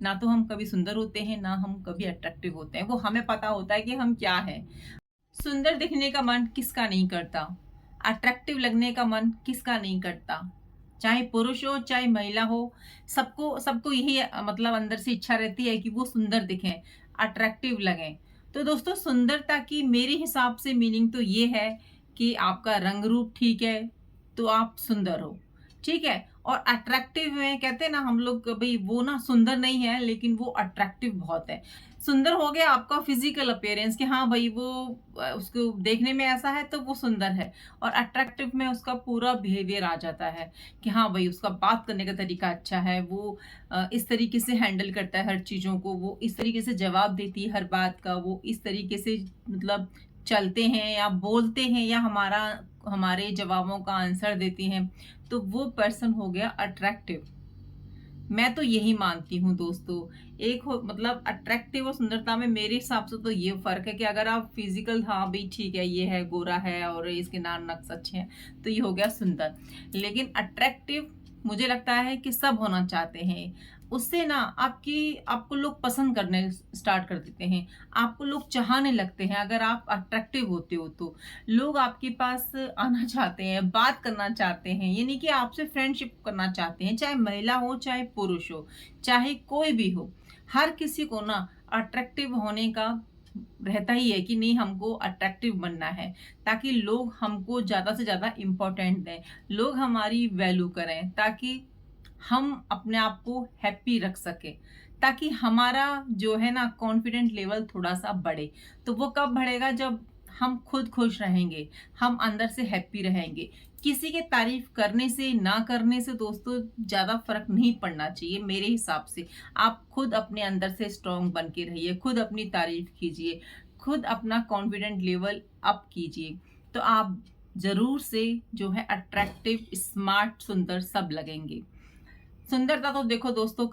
ना तो हम कभी सुंदर होते हैं, ना हम कभी अट्रैक्टिव होते हैं। वो हमें पता होता है कि हम क्या हैं। सुंदर दिखने का मन किसका नहीं करता? अट्रैक्टिव लगने का मन किसका नहीं करता? चाहे पुरुष हो, चाहे महिला हो, सबको सबको यही मतलब अंदर से इच्छा रहती है कि वो सुंदर दिखें, अट्रैक्टिव लगें। तो दोस्तों, सुंदरता की मेरे हिसाब से मीनिंग तो ये है कि आपका रंग रूप ठीक है, तो आप सुंदर हो। ठीक है? और अट्रैक्टिव में कहते हैं ना हम लोग, भई वो ना सुंदर नहीं है लेकिन वो अट्रैक्टिव बहुत है। सुंदर हो गया आपका फिजिकल अपीयरेंस कि हाँ भाई वो उसको देखने में ऐसा है तो वो सुंदर है। और अट्रैक्टिव में उसका पूरा बिहेवियर आ जाता है कि हाँ भाई उसका बात करने का तरीका अच्छा है, वो इस तरीके से हैंडल करता है हर चीज़ों को, वो इस तरीके से जवाब देती है हर बात का, वो इस तरीके से मतलब चलते हैं या बोलते हैं या हमारे जवाबों का आंसर देती हैं, तो वो पर्सन हो गया अट्रैक्टिव। मैं तो यही मानती हूँ दोस्तों। एक हो मतलब अट्रैक्टिव और सुंदरता में मेरे हिसाब से तो ये फ़र्क है कि अगर आप फिज़िकल, हाँ भई ठीक है, ये है, गोरा है और इसके नाक नक्श अच्छे हैं, तो ये हो गया सुंदर। लेकिन अट्रैक्टिव मुझे लगता है कि सब होना चाहते हैं। उससे ना आपको लोग पसंद करने स्टार्ट कर देते हैं। आपको लोग चाहने लगते हैं अगर आप अट्रैक्टिव होते हो तो। लोग आपके पास आना चाहते हैं, बात करना चाहते हैं, यानी कि आपसे फ्रेंडशिप करना चाहते हैं, चाहे महिला हो, चाहे पुरुष हो, चाहे कोई भी हो। हर किसी को ना अट्रैक्टिव होने का रहता ही है कि नहीं, हमको अट्रैक्टिव बनना है, ताकि लोग हमको ज़्यादा से ज़्यादा इम्पोर्टेंट दें, लोग हमारी वैल्यू करें, ताकि हम अपने आप को हैप्पी रख सकें, ताकि हमारा जो है ना कॉन्फिडेंट लेवल थोड़ा-सा बढ़े। तो वो कब बढ़ेगा? जब हम खुद खुश रहेंगे, हम अंदर से हैप्पी रहेंगे। किसी की तारीफ़ करने से, ना करने से दोस्तों ज़्यादा फ़र्क नहीं पड़ना चाहिए मेरे हिसाब से। आप खुद अपने अंदर से स्ट्रॉन्ग बन के रहिए, खुद अपनी तारीफ़ कीजिए, खुद अपना कॉन्फिडेंट लेवल अप कीजिए। तो आप ज़रूर से जो है अट्रैक्टिव, स्मार्ट, सुंदर सब लगेंगे। सुंदरता तो देखो दोस्तों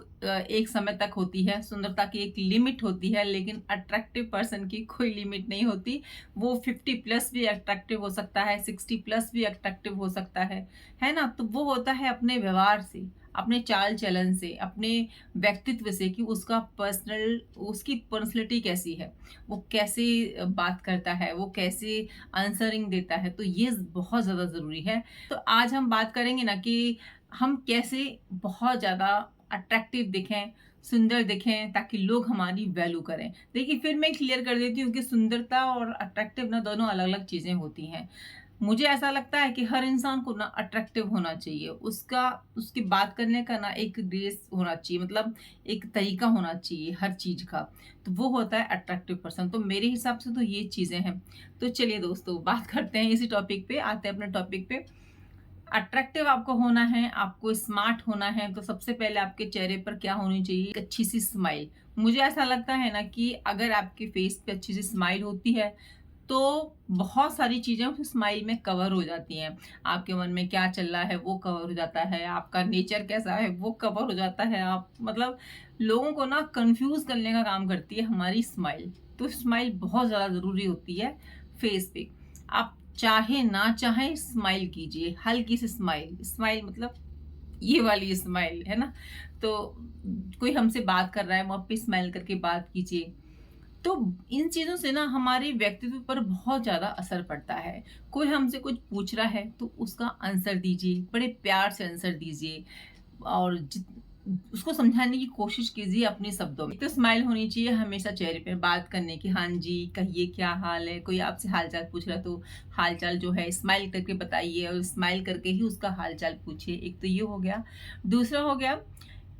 एक समय तक होती है, सुंदरता की एक लिमिट होती है, लेकिन अट्रैक्टिव पर्सन की कोई लिमिट नहीं होती। वो 50 प्लस भी अट्रैक्टिव हो सकता है, 60 प्लस भी अट्रैक्टिव हो सकता है ना? तो वो होता है अपने व्यवहार से, अपने चाल-चलन से, अपने व्यक्तित्व से कि उसकी पर्सनैलिटी कैसी है, वो कैसे बात करता है, वो कैसे आंसरिंग देता है, तो ये बहुत ज़्यादा ज़रूरी है। तो आज हम बात करेंगे ना कि हम कैसे बहुत ज़्यादा अट्रैक्टिव दिखें, सुंदर दिखें, ताकि लोग हमारी वैल्यू करें। देखिए, फिर मैं क्लियर कर देती हूँ कि सुंदरता और अट्रैक्टिव ना दोनों अलग-अलग चीज़ें होती हैं। मुझे ऐसा लगता है कि हर इंसान को ना अट्रैक्टिव होना चाहिए। उसकी बात करने का ना एक ग्रेस होना चाहिए, मतलब एक तरीका होना चाहिए हर चीज़ का। तो वो होता है अट्रैक्टिव पर्सन। तो मेरे हिसाब से तो ये चीज़ें हैं। तो चलिए दोस्तों, बात करते हैं इसी टॉपिक पे, आते हैं अपने टॉपिक पे। अट्रैक्टिव आपको होना है, आपको स्मार्ट होना है, तो सबसे पहले आपके चेहरे पर क्या होनी चाहिए? एक अच्छी सी स्माइल। मुझे ऐसा लगता है ना कि अगर आपके फेस पे अच्छी सी स्माइल होती है, तो बहुत सारी चीज़ें उस स्माइल में कवर हो जाती हैं। आपके मन में क्या चल रहा है वो कवर हो जाता है, आपका नेचर कैसा है वो कवर हो जाता है। आप मतलब लोगों को ना कन्फ्यूज़ करने का काम करती है हमारी स्माइल। तो स्माइल बहुत ज़्यादा ज़रूरी होती है फेस पे। आप चाहे ना चाहे स्माइल कीजिए, हल्की सी स्माइल, स्माइल मतलब ये वाली स्माइल, है ना? तो कोई हमसे बात कर रहा है, वहाँ पे स्माइल करके बात कीजिए। तो इन चीज़ों से ना हमारे व्यक्तित्व पर बहुत ज़्यादा असर पड़ता है। कोई हमसे कुछ पूछ रहा है तो उसका आंसर दीजिए, बड़े प्यार से आंसर दीजिए और उसको समझाने की कोशिश कीजिए अपने शब्दों में। तो स्माइल होनी चाहिए हमेशा चेहरे पे बात करने की, हाँ जी, कहिए क्या हाल है? कोई आपसे हाल-चाल पूछ रहा है तो हाल-चाल जो है स्माइल करके बताइए और स्माइल करके ही उसका हाल-चाल पूछिए। एक तो ये हो गया। दूसरा हो गया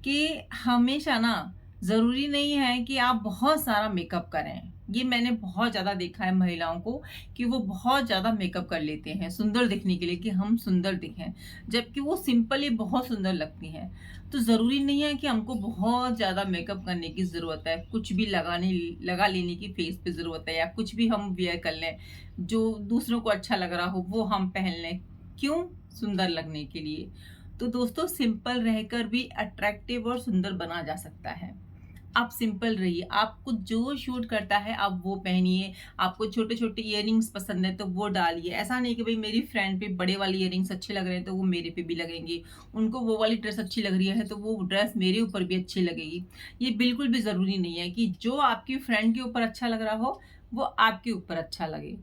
कि हमेशा ना ज़रूरी नहीं है कि आप बहुत सारा मेकअप करें। ये मैंने बहुत ज़्यादा देखा है महिलाओं को कि वो बहुत ज़्यादा मेकअप कर लेते हैं सुंदर दिखने के लिए कि हम सुंदर दिखें, जबकि वो सिंपली बहुत सुंदर लगती हैं। तो ज़रूरी नहीं है कि हमको बहुत ज़्यादा मेकअप करने की ज़रूरत है, कुछ भी लगा लेने की फेस पे ज़रूरत है या कुछ भी हम वियर कर लें, जो दूसरों को अच्छा लग रहा हो वो हम पहन लें। क्यों? सुंदर लगने के लिए। तो दोस्तों, सिंपल रहकर भी अट्रैक्टिव और सुंदर बना जा सकता है। आप सिंपल रहिए, आपको जो सूट करता है आप वो पहनिए, आपको छोटे-छोटे इयररिंग्स पसंद है तो वो डालिए। ऐसा नहीं कि भई मेरी फ्रेंड पे बड़े वाले इयररिंग्स अच्छे लग रहे हैं तो वो मेरे पे भी लगेंगे, उनको वो वाली ड्रेस अच्छी लग रही है तो वो ड्रेस मेरे ऊपर भी अच्छी लगेगी। ये बिल्कुल भी ज़रूरी नहीं है कि जो आपकी फ्रेंड के ऊपर अच्छा लग रहा हो, वो आपके ऊपर अच्छा लगे।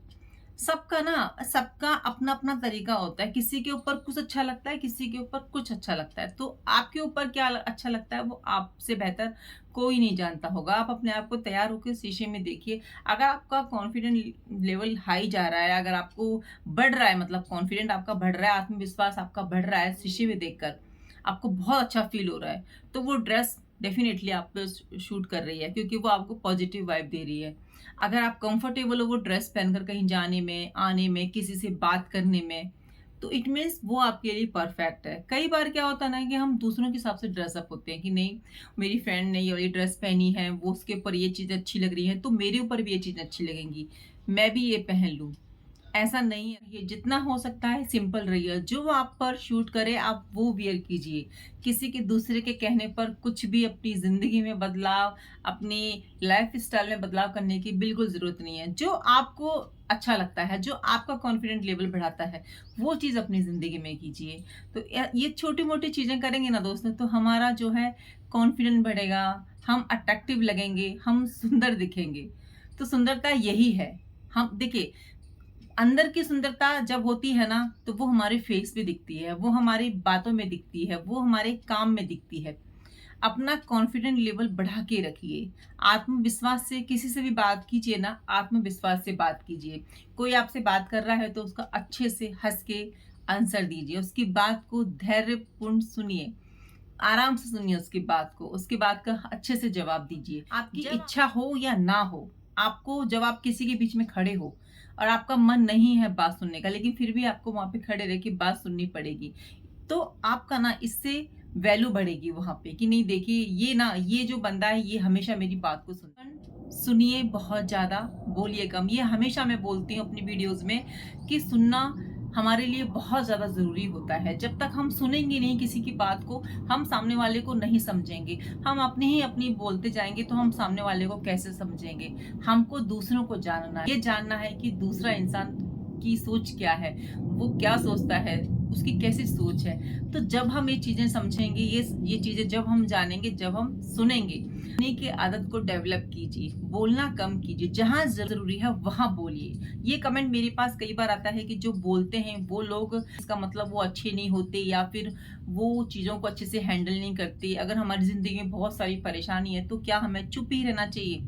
सबका अपना-अपना तरीका होता है। किसी के ऊपर कुछ अच्छा लगता है, किसी के ऊपर कुछ अच्छा लगता है। तो आपके ऊपर क्या अच्छा लगता है वो आपसे बेहतर कोई नहीं जानता होगा। आप अपने आप को तैयार होके शीशे में देखिए। अगर आपका कॉन्फिडेंट लेवल हाई जा रहा है, अगर आपको बढ़ रहा है, मतलब कॉन्फिडेंट आपका बढ़ रहा है, आत्मविश्वास आपका बढ़ रहा है शीशे में देखकर, आपको बहुत अच्छा फील हो रहा है, तो वो ड्रेस डेफ़िनिटली आप पे शूट कर रही है, क्योंकि वो आपको पॉजिटिव वाइब दे रही है। अगर आप कंफर्टेबल हो वो ड्रेस पहनकर कहीं जाने में, आने में, किसी से बात करने में, तो इट मीन्स वो आपके लिए परफेक्ट है। कई बार क्या होता है ना कि हम दूसरों के हिसाब से ड्रेस अप होते हैं कि नहीं, मेरी फ्रेंड ने ये वाली ड्रेस पहनी है, वो उसके ऊपर ये चीज़ अच्छी लग रही है, तो मेरे ऊपर भी ये चीज़ अच्छी लगेंगी, मैं भी ये पहन लूँ। ऐसा नहीं है, ये जितना हो सकता है सिंपल रहिए। जो आप पर शूट करे आप वो वियर कीजिए। किसी के दूसरे के कहने पर कुछ भी अपनी ज़िंदगी में बदलाव, अपनी लाइफ़स्टाइल में बदलाव करने की बिल्कुल ज़रूरत नहीं है। जो आपको अच्छा लगता है, जो आपका कॉन्फिडेंट लेवल बढ़ाता है, वो चीज़ अपनी ज़िंदगी में कीजिए। तो ये छोटी-मोटी चीज़ें करेंगे ना दोस्तों, तो हमारा जो है कॉन्फिडेंट बढ़ेगा, हम अट्रैक्टिव लगेंगे, हम सुंदर दिखेंगे। तो सुंदरता यही है। हम देखिए, अंदर की सुंदरता जब होती है ना, तो वो हमारे फेस पे दिखती है, वो हमारी बातों में दिखती है, वो हमारे काम में दिखती है। अपना कॉन्फिडेंट लेवल बढ़ा के रखिए। आत्मविश्वास से किसी से भी बात कीजिए ना, आत्मविश्वास से बात कीजिए। कोई आपसे बात कर रहा है तो उसका अच्छे से हँस के आंसर दीजिए। उसकी बात को धैर्यपूर्ण सुनिए। आराम से सुनिए उसकी बात को, उसकी बात का अच्छे से जवाब दीजिए। आपकी इच्छा हो या ना हो, आपको जब आप किसी के बीच में खड़े हो और आपका मन नहीं है बात सुनने का, लेकिन फिर भी आपको वहाँ पे खड़े रह के बात सुननी पड़ेगी, तो आपका ना इससे वैल्यू बढ़ेगी वहाँ पे कि नहीं, देखिए ये जो बंदा है ये हमेशा मेरी बात को सुनिए बहुत ज़्यादा, बोलिए कम। ये हमेशा मैं बोलती हूँ अपनी वीडियोज़ में कि सुनना हमारे लिए बहुत ज़्यादा ज़रूरी होता है। जब तक हम सुनेंगे नहीं किसी की बात को, हम सामने वाले को नहीं समझेंगे। हम अपनी ही अपनी बोलते जाएँगे तो हम सामने वाले को कैसे समझेंगे? हमको दूसरों को जानना है। ये जानना है कि दूसरा इंसान की सोच क्या है? वो क्या सोचता है? उसकी कैसी सोच है? तो जब हम ये चीज़ें समझेंगे, ये चीज़ें जब हम जानेंगे, जब हम सुनेंगे, सुनने की आदत को डेवलप कीजिए, बोलना कम कीजिए, जहाँ ज़रूरी है वहाँ बोलिए। ये कमेंट मेरे पास कई बार आता है कि जो बोलते हैं वो लोग, इसका मतलब वो अच्छे नहीं होते या फिर वो चीज़ों को अच्छे से हैंडल नहीं करते। अगर हमारी ज़िंदगी में बहुत सारी परेशानी है तो क्या हमें चुप ही रहना चाहिए?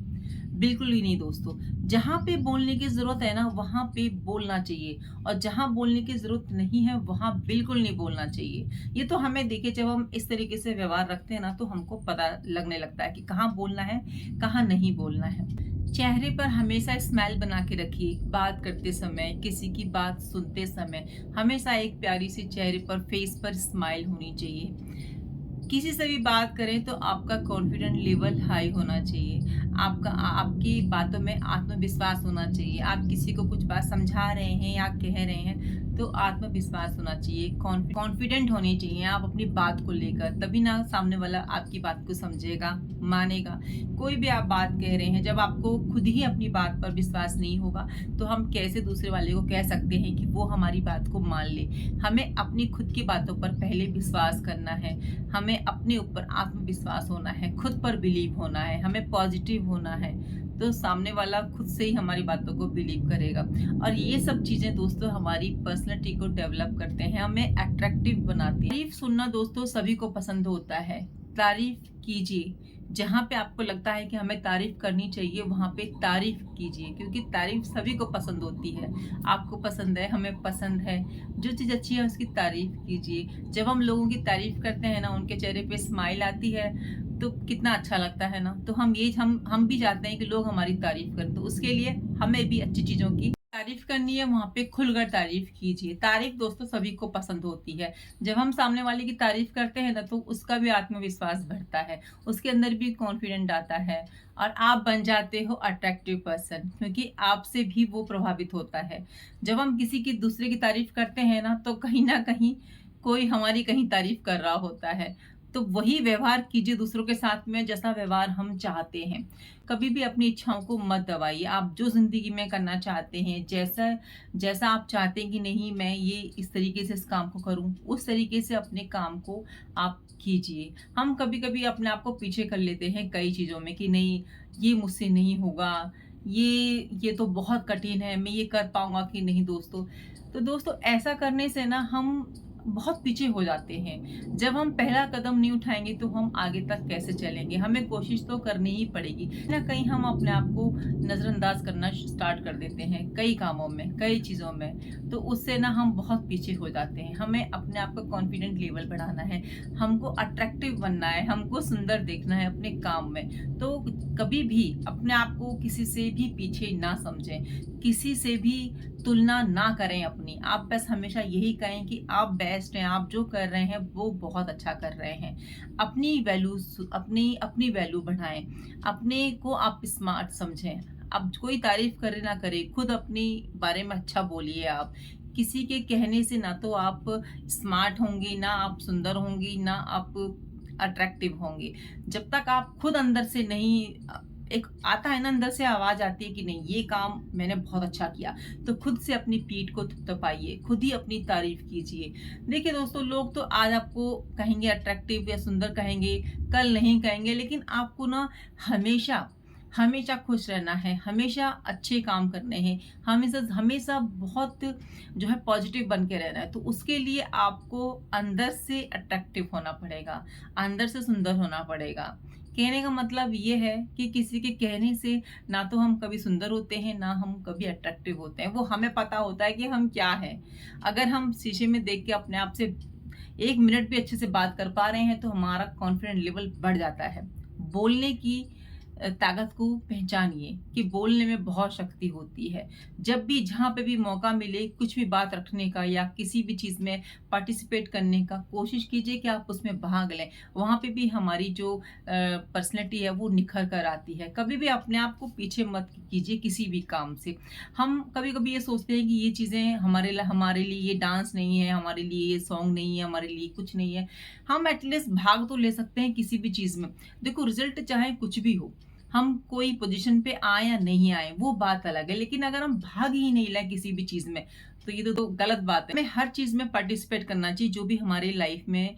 बिल्कुल ही नहीं दोस्तों। जहाँ पे बोलने की ज़रूरत है ना, वहाँ पे बोलना चाहिए, और जहाँ बोलने की ज़रूरत नहीं है, वहाँ बिल्कुल नहीं बोलना चाहिए। ये तो हमें देखिए, जब हम इस तरीके से व्यवहार रखते हैं ना, तो हमको पता लगने लगता है कि कहाँ बोलना है, कहाँ नहीं बोलना है। चेहरे पर हमेशा स्माइल बना के रखिए। बात करते समय, किसी की बात सुनते समय, हमेशा एक प्यारी सी चेहरे पर, फेस पर स्माइल होनी चाहिए। किसी से भी बात करें तो आपका कॉन्फिडेंट लेवल हाई होना चाहिए। आपकी बातों में आत्मविश्वास होना चाहिए। आप किसी को कुछ बात समझा रहे हैं या कह रहे हैं तो आत्मविश्वास होना चाहिए, कॉन्फिडेंट होनी चाहिए आप अपनी बात को लेकर, तभी ना सामने वाला आपकी बात को समझेगा, मानेगा। कोई भी आप बात कह रहे हैं, जब आपको खुद ही अपनी बात पर विश्वास नहीं होगा तो हम कैसे दूसरे वाले को कह सकते हैं कि वो हमारी बात को मान ले। हमें अपनी खुद की बातों पर पहले विश्वास करना है, हमें अपने ऊपर आत्मविश्वास होना है, खुद पर बिलीव होना है, हमें पॉजिटिव होना है, तो सामने वाला खुद से ही हमारी बातों को बिलीव करेगा। और ये सब चीज़ें दोस्तों हमारी पर्सनैलिटी को डेवलप करते हैं, हमें अट्रैक्टिव बनाती है। तारीफ सुनना दोस्तों सभी को पसंद होता है। तारीफ कीजिए, जहाँ पे आपको लगता है कि हमें तारीफ करनी चाहिए वहाँ पे तारीफ कीजिए, क्योंकि तारीफ सभी को पसंद होती है। आपको पसंद है, हमें पसंद है, जो चीज़ अच्छी है उसकी तारीफ कीजिए। जब हम लोगों की तारीफ करते हैं ना, उनके चेहरे पे स्माइल आती है तो कितना अच्छा लगता है ना। तो हम भी चाहते हैं कि लोग हमारी तारीफ करें, तो उसके लिए हमें भी अच्छी चीज़ों की तारीफ करनी है, वहाँ पे खुलकर तारीफ कीजिए। तारीफ दोस्तों सभी को पसंद होती है। जब हम सामने वाले की तारीफ करते हैं ना, तो उसका भी आत्मविश्वास बढ़ता है, उसके अंदर भी कॉन्फिडेंट आता है, और आप बन जाते हो अट्रैक्टिव पर्सन, क्योंकि आपसे भी वो प्रभावित होता है। जब हम किसी की दूसरे की तारीफ करते हैं ना, तो कहीं ना कहीं कोई हमारी कहीं तारीफ कर रहा होता है। तो वही व्यवहार कीजिए दूसरों के साथ में जैसा व्यवहार हम चाहते हैं। कभी भी अपनी इच्छाओं को मत दबाइए। आप जो ज़िंदगी में करना चाहते हैं, जैसा जैसा आप चाहते हैं कि नहीं मैं ये इस तरीके से इस काम को करूँ, उस तरीके से अपने काम को आप कीजिए। हम कभी-कभी अपने आप को पीछे कर लेते हैं कई चीज़ों में कि नहीं, ये मुझसे नहीं होगा, ये तो बहुत कठिन है, मैं ये कर पाऊँगा कि नहीं दोस्तों। तो दोस्तों ऐसा करने से ना हम बहुत पीछे हो जाते हैं। जब हम पहला कदम नहीं उठाएँगे तो हम आगे तक कैसे चलेंगे? हमें कोशिश तो करनी ही पड़ेगी। कहीं न कहीं हम अपने आप को नज़रअंदाज करना स्टार्ट कर देते हैं कई कामों में, कई चीज़ों में। तो उससे ना हम बहुत पीछे हो जाते हैं। हमें अपने आप का कॉन्फिडेंट लेवल बढ़ाना है, हमको अट्रैक्टिव बनना है, हमको सुंदर दिखना है अपने काम में। तो कभी भी अपने आप को किसी से भी पीछे ना समझें, किसी से भी तुलना ना करें अपनी। आप बस हमेशा यही कहें कि आप बेस्ट हैं, आप जो कर रहे हैं वो बहुत अच्छा कर रहे हैं। अपनी अपनी वैल्यू बढ़ाएँ, अपने को आप स्मार्ट समझें। अब कोई तारीफ़ करे ना करे, खुद अपनी बारे में अच्छा बोलिए आप। किसी के कहने से ना तो आप स्मार्ट होंगी, ना आप सुंदर होंगी, ना आप अट्रैक्टिव होंगे। जब तक आप खुद अंदर से नहीं एक आता है ना, अंदर से आवाज़ आती है कि नहीं ये काम मैंने बहुत अच्छा किया, तो खुद से अपनी पीठ को थपथपाइए, खुद ही अपनी तारीफ़ कीजिए। देखिए दोस्तों, लोग तो आज आपको कहेंगे अट्रैक्टिव या सुंदर कहेंगे, कल नहीं कहेंगे, लेकिन आपको ना हमेशा हमेशा खुश रहना है, हमेशा अच्छे काम करने हैं, हमेशा हमेशा बहुत जो है पॉजिटिव बन के रहना है। तो उसके लिए आपको अंदर से अट्रैक्टिव होना पड़ेगा, अंदर से सुंदर होना पड़ेगा। कहने का मतलब ये है कि किसी के कहने से ना तो हम कभी सुंदर होते हैं, ना हम कभी अट्रैक्टिव होते हैं। वो हमें पता होता है कि हम क्या हैं। अगर हम शीशे में देख के अपने आप से 1 मिनट भी अच्छे से बात कर पा रहे हैं, तो हमारा कॉन्फिडेंस लेवल बढ़ जाता है। बोलने की ताकत को पहचानिए कि बोलने में बहुत शक्ति होती है। जब भी जहाँ पे भी मौका मिले कुछ भी बात रखने का या किसी भी चीज़ में पार्टिसिपेट करने का, कोशिश कीजिए कि आप उसमें भाग लें। वहाँ पे भी हमारी जो पर्सनैलिटी है वो निखर कर आती है। कभी भी अपने आप को पीछे मत कीजिए किसी भी काम से। हम कभी-कभी ये सोचते हैं कि ये चीज़ें हमारे लिए ये डांस नहीं है, हमारे लिए ये सॉन्ग नहीं है, हमारे लिए कुछ नहीं है। हम एटलीस्ट भाग तो ले सकते हैं किसी भी चीज़ में। देखो, रिज़ल्ट चाहे कुछ भी हो, हम कोई पोजीशन पे आए या नहीं आए वो बात अलग है, लेकिन अगर हम भाग ही नहीं रहे किसी भी चीज़ में, तो ये तो गलत बात है। हमें हर चीज़ में पार्टिसिपेट करना चाहिए, जो भी हमारी लाइफ में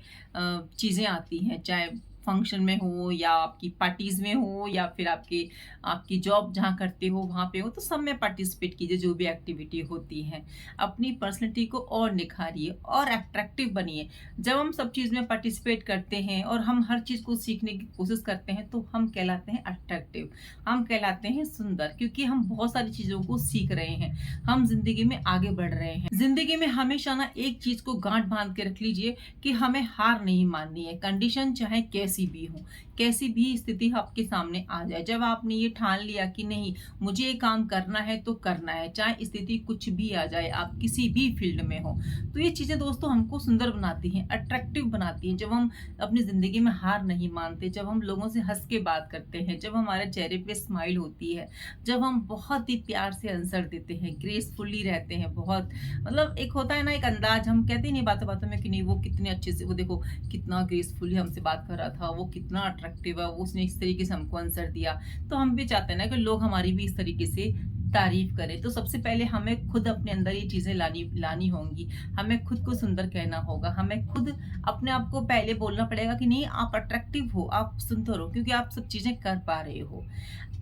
चीज़ें आती हैं, चाहे फंक्शन में हो या आपकी पार्टीज़ में हो या फिर आपकी जॉब जहाँ करते हो वहाँ पे हो, तो सब में पार्टिसिपेट कीजिए जो भी एक्टिविटी होती है। अपनी पर्सनैलिटी को और निखारिए और अट्रैक्टिव बनिए। जब हम सब चीज़ में पार्टिसिपेट करते हैं और हम हर चीज़ को सीखने की कोशिश करते हैं, तो हम कहलाते हैं अट्रैक्टिव, हम कहलाते हैं सुंदर, क्योंकि हम बहुत सारी चीज़ों को सीख रहे हैं, हम ज़िंदगी में आगे बढ़ रहे हैं। ज़िंदगी में हमेशा ना एक चीज़ को गाँठ बाँध के रख लीजिए कि हमें हार नहीं माननी है, कंडीशन चाहे कैसी भी हो, कैसी भी स्थिति आपके सामने आ जाए। जब आपने ये ठान लिया कि नहीं मुझे ये काम करना है तो करना है, चाहे स्थिति कुछ भी आ जाए, आप किसी भी फील्ड में हो, तो ये चीज़ें दोस्तों हमको सुंदर बनाती हैं, अट्रैक्टिव बनाती हैं। जब हम अपनी ज़िंदगी में हार नहीं मानते, जब हम लोगों से हँस के बात करते हैं, जब हमारे चेहरे पे स्माइल होती है, जब हम बहुत ही प्यार से आंसर देते हैं, ग्रेसफुली रहते हैं, बहुत मतलब एक होता है ना एक अंदाज, हम कहते ही नहीं बातों-बातों में कि नहीं वो कितने अच्छे से, वो देखो कितना ग्रेसफुली हमसे बात कर रहा था, वो कितना अट्रैक्टिव है, वो उसने इस तरीके से हमको आंसर दिया। तो हम भी चाहते हैं ना कि लोग हमारी भी इस तरीके से तारीफ करें। तो सबसे पहले हमें खुद अपने अंदर ये चीज़ें लानी लानी होंगी। हमें खुद को सुंदर कहना होगा। हमें खुद अपने आप को पहले बोलना पड़ेगा कि नहीं आप अट्रैक्टिव हो, आप सुंदर हो, क्योंकि आप सब चीज़ें कर पा रहे हो।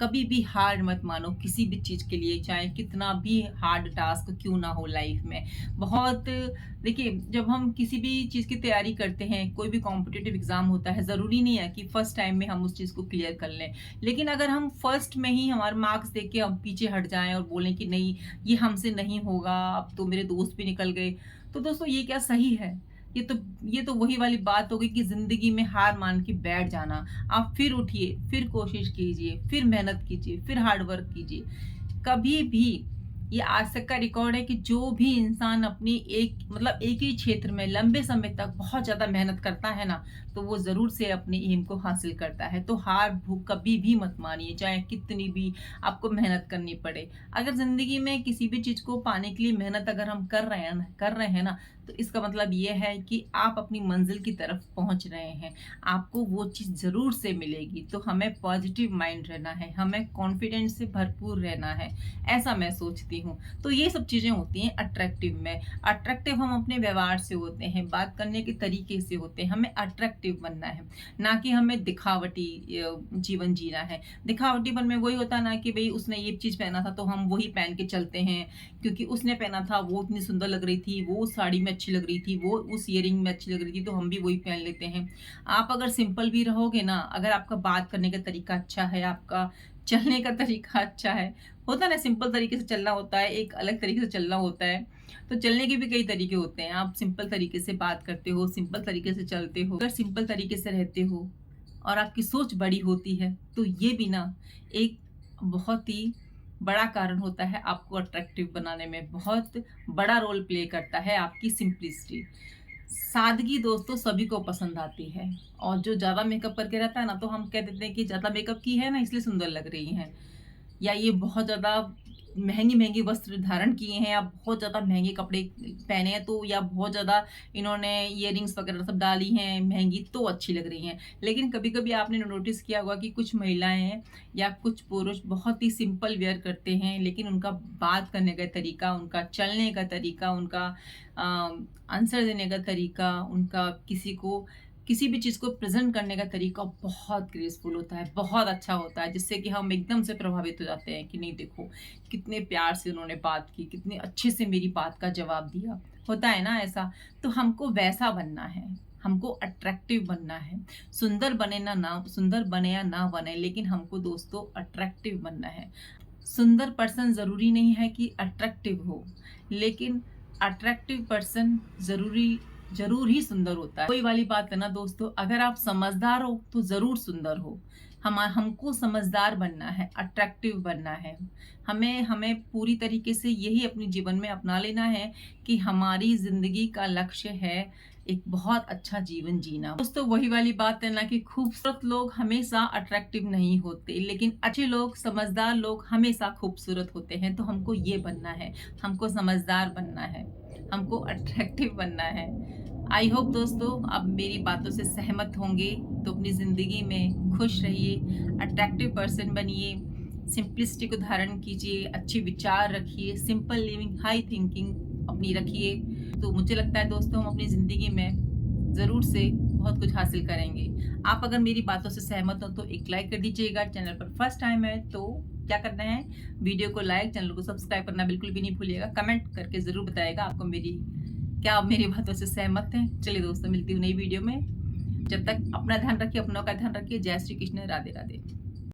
कभी भी हार मत मानो किसी भी चीज़ के लिए, चाहे कितना भी हार्ड टास्क क्यों ना हो लाइफ में। बहुत देखिए, जब हम किसी भी चीज़ की तैयारी करते हैं, कोई भी कॉम्पिटिटिव एग्ज़ाम होता है, ज़रूरी नहीं है कि फर्स्ट टाइम में हम उस चीज़ को क्लियर कर लें। लेकिन अगर हम फर्स्ट में ही हमारे मार्क्स देख के हम पीछे हट जाएँ और बोलें कि नहीं ये हमसे नहीं होगा, अब तो मेरे दोस्त भी निकल गए, तो दोस्तों ये क्या सही है? ये तो वही वाली बात हो गई कि ज़िंदगी में हार मान के बैठ जाना। आप फिर उठिए, फिर कोशिश कीजिए, फिर मेहनत कीजिए, फिर हार्ड वर्क कीजिए। कभी भी ये आज तक का रिकॉर्ड है कि जो भी इंसान अपनी एक ही क्षेत्र में लंबे समय तक बहुत ज़्यादा मेहनत करता है ना, तो वो ज़रूर से अपने एम को हासिल करता है। तो हार भूख कभी भी मत मानिए, चाहे कितनी भी आपको मेहनत करनी पड़े। अगर ज़िंदगी में किसी भी चीज़ को पाने के लिए मेहनत अगर हम कर रहे हैं ना, तो इसका मतलब ये है कि आप अपनी मंजिल की तरफ पहुंच रहे हैं, आपको वो चीज़ ज़रूर से मिलेगी। तो हमें पॉजिटिव माइंड रहना है, हमें कॉन्फिडेंस से भरपूर रहना है, ऐसा मैं सोचती हूँ। तो ये सब चीज़ें होती हैं अट्रैक्टिव में। अट्रैक्टिव हम अपने व्यवहार से होते हैं, बात करने के तरीके से होते हैं, हमें अट्रैक्टिव बनना है, ना कि हमें दिखावटी जीवन जीना है। दिखावटीपन में वही होता ना कि भई उसने ये चीज़ पहना था तो हम वही पहन के चलते हैं, क्योंकि उसने पहना था, वो इतनी सुंदर लग रही थी, वो उस साड़ी में अच्छी लग रही थी, वो उस ईयरिंग में अच्छी लग रही थी, तो हम भी वही पहन लेते हैं। आप अगर सिंपल भी रहोगे ना, अगर आपका बात करने का तरीका अच्छा है, आपका चलने का तरीका अच्छा है, होता है ना सिंपल तरीके से चलना होता है, एक अलग तरीके से चलना होता है। तो चलने के भी कई तरीके होते हैं। आप सिंपल तरीके से बात करते हो, सिंपल तरीके से चलते हो, अगर सिंपल तरीके से रहते हो और आपकी सोच बड़ी होती है, तो ये भी ना एक बहुत ही बड़ा कारण होता है आपको अट्रैक्टिव बनाने में, बहुत बड़ा रोल प्ले करता है आपकी सिंप्लिसिटी। सादगी दोस्तों सभी को पसंद आती है, और जो ज़्यादा मेकअप करके रहता है ना, तो हम कह देते हैं कि ज़्यादा मेकअप की है ना इसलिए सुंदर लग रही हैं, या ये बहुत ज़्यादा महंगी-महंगी वस्त्र धारण किए हैं, या बहुत ज़्यादा महँगे कपड़े पहने हैं, तो या बहुत ज़्यादा इन्होंने इयररिंग्स वगैरह सब डाली हैं महँगी, तो अच्छी लग रही हैं। लेकिन कभी-कभी आपने नोटिस किया होगा कि कुछ महिलाएँ हैं या कुछ पुरुष बहुत ही सिंपल वियर करते हैं, लेकिन उनका बात करने का तरीका, उनका चलने का तरीका, उनका आंसर देने का तरीका, उनका किसी को किसी भी चीज़ को प्रेज़ेंट करने का तरीका बहुत ग्रेसफुल होता है, बहुत अच्छा होता है, जिससे कि हम एकदम से प्रभावित हो जाते हैं कि नहीं देखो, कितने प्यार से उन्होंने बात की, कितने अच्छे से मेरी बात का जवाब दिया। होता है ना ऐसा? तो हमको वैसा बनना है, हमको अट्रैक्टिव बनना है। सुंदर बने या ना बने, लेकिन हमको दोस्तों अट्रैक्टिव बनना है। सुंदर पर्सन ज़रूरी नहीं है कि अट्रैक्टिव हो, लेकिन अट्रैक्टिव पर्सन ज़रूर ही सुंदर होता है। वही वाली बात है ना दोस्तों, अगर आप समझदार हो तो ज़रूर सुंदर हो। हमको समझदार बनना है, अट्रैक्टिव बनना है। हमें हमें पूरी तरीके से यही अपने जीवन में अपना लेना है कि हमारी ज़िंदगी का लक्ष्य है एक बहुत अच्छा जीवन जीना। दोस्तों वही वाली बात है ना कि खूबसूरत लोग हमेशा अट्रैक्टिव नहीं होते, लेकिन अच्छे लोग, समझदार लोग हमेशा खूबसूरत होते हैं। तो हमको ये बनना है, हमको समझदार बनना है, हमको अट्रैक्टिव बनना है। आई होप दोस्तों आप मेरी बातों से सहमत होंगे। तो अपनी ज़िंदगी में खुश रहिए, अट्रैक्टिव पर्सन बनिए, सिंप्लिसिटी को धारण कीजिए, अच्छे विचार रखिए, सिंपल लिविंग, हाई थिंकिंग अपनी रखिए। तो मुझे लगता है दोस्तों हम अपनी ज़िंदगी में ज़रूर से बहुत कुछ हासिल करेंगे। आप अगर मेरी बातों से सहमत हो तो एक लाइक कर दीजिएगा। चैनल पर फर्स्ट टाइम है तो क्या करना है, वीडियो को लाइक, चैनल को सब्सक्राइब करना बिल्कुल भी नहीं भूलिएगा। कमेंट करके ज़रूर बताइएगा आपको क्या आप मेरी बातों से सहमत हैं। चलिए दोस्तों मिलती हूँ नई वीडियो में। जब तक अपना ध्यान रखिए, अपनों का ध्यान रखिए। जय श्री कृष्ण, राधे राधे।